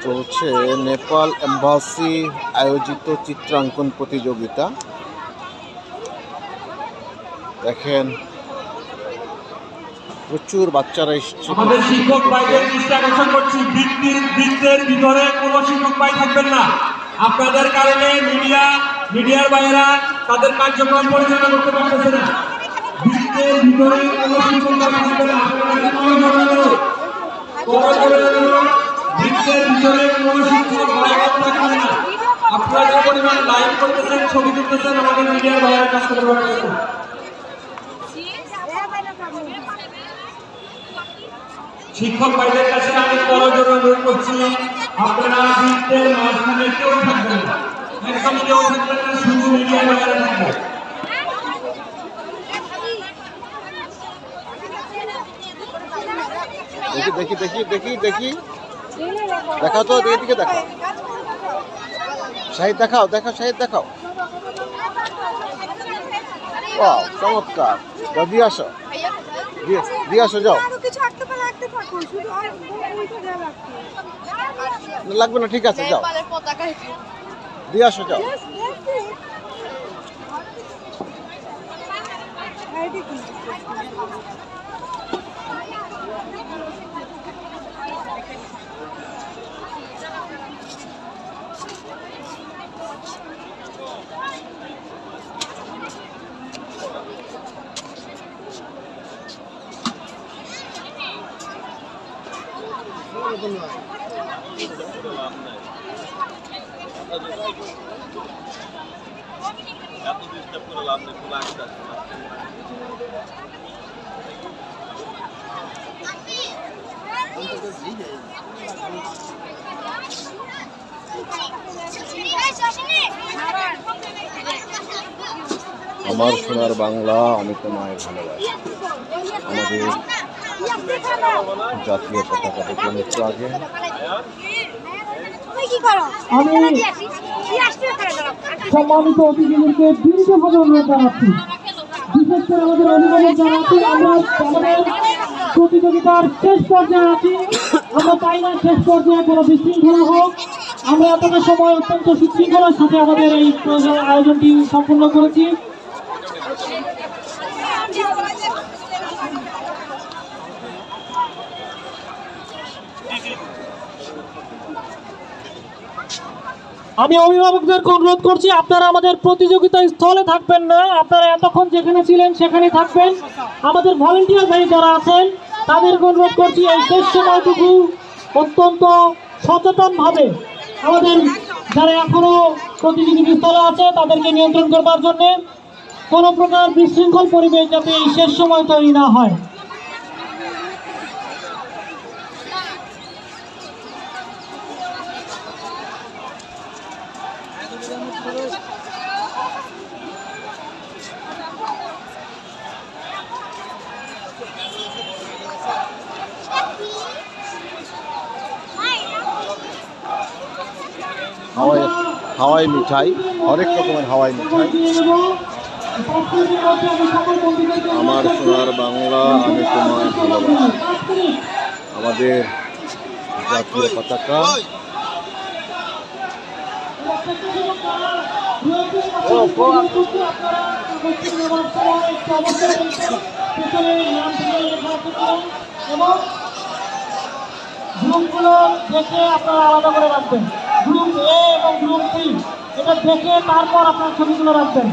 চলছে নেপাল এম্বাসি আয়োজিত চিত্রাঙ্কন প্রতিযোগিতা। দেখেন প্রচুর বাচ্চারা এসেছে। আমাদের শিক্ষক ভাইদের দৃষ্টি আকর্ষণ করছি, বৃত্তের ভিতরে কোনো শিক্ষক ভাই থাকবেন না। আপনাদের কারণে মিডিয়ার ভাইয়েরা তাদের কার্যক্রম পরিচালনা করতে পারতেছে না। বৃত্তের ভিতরে কোনো শিক্ষক ভাই থাকবে না। বৃত্তের ভিতরে কোনো শিক্ষক ভাই থাকবে না। আপনারা যে পরিমাণ লাইভ করতেছেন, ছবি তুলতেছেন, আমাদের মিডিয়ার ভাইয়েরা কাজ করতে পারতেছে না। শিক্ষক ভাইদের কাছে আমি করজোড়ে অনুরোধ করছি, আপনারা বৃত্তের মাঝখানে কেউ থাকবেন না, একদম কেউ থাকবেন না, শুধু মিডিয়া ভাইয়েরা থাকবেন। দেখি দেখি দেখি দেখি দেখি দেখাও তো, এদিকে দেখাও শাহিদ, দেখাও দেখাও শাহিদ, দেখাও। ওয়াও, চমৎকার। দিয়ে আসো, দিয়ে আসো, যাও। লাগবে না, ঠিক আছে, যাও, দিয়ে আসো, যাও। আমার সোনার বাংলা, আমি তোমায় ভালোবাসি। আমাদের জাতীয় পতাকা দেখলাম একটু আগে। সম্মানিত অতিথিদেরকে বিনীতভাবে অনুরোধ জানাচ্ছি, বিশেষ করে আমাদের অভিভাবক জানাচ্ছি, আমরা আমাদের প্রতিযোগিতার শেষ পর্যায়ে আছি। আমরা চাই না শেষ পর্যায়ে কোনো বিশৃঙ্খলা হোক। আমরা এতটা সময় অত্যন্ত সুশৃঙ্খলার সাথে আমাদের এই আয়োজনটি সম্পন্ন করেছি। আমি অভিভাবকদেরকে অনুরোধ করছি, আপনারা আমাদের প্রতিযোগিতা স্থলে থাকবেন না, আপনারা এতক্ষণ যেখানে ছিলেন সেখানে থাকবেন। আমাদের ভলেন্টিয়ার ভাই যারা আছেন তাদেরকে অনুরোধ করছি, এই শেষ সময়টুকু অত্যন্ত সচেতনভাবে আমাদের যারা এখনো প্রতিযোগিতা স্থলে আছে তাদেরকে নিয়ন্ত্রণ করবার জন্য, কোনো প্রকার বিশৃঙ্খল পরিবেশ যাতে এই শেষ সময় তৈরি না হয়। হাওয়াই মিঠাই, অনেক রকমের হাওয়াই মিঠাই। আমার সোনার বাংলা, আমি তোমায় ভালোবাসি। আমাদের জাতীয় পতাকা। গ্রুপগুলো দেখে আপনারা আলাদা করে রাখবেন, গ্রুপ এ এবং গ্রুপ বি, এটা দেখে তারপর আপনার ছবিগুলো রাখবেন।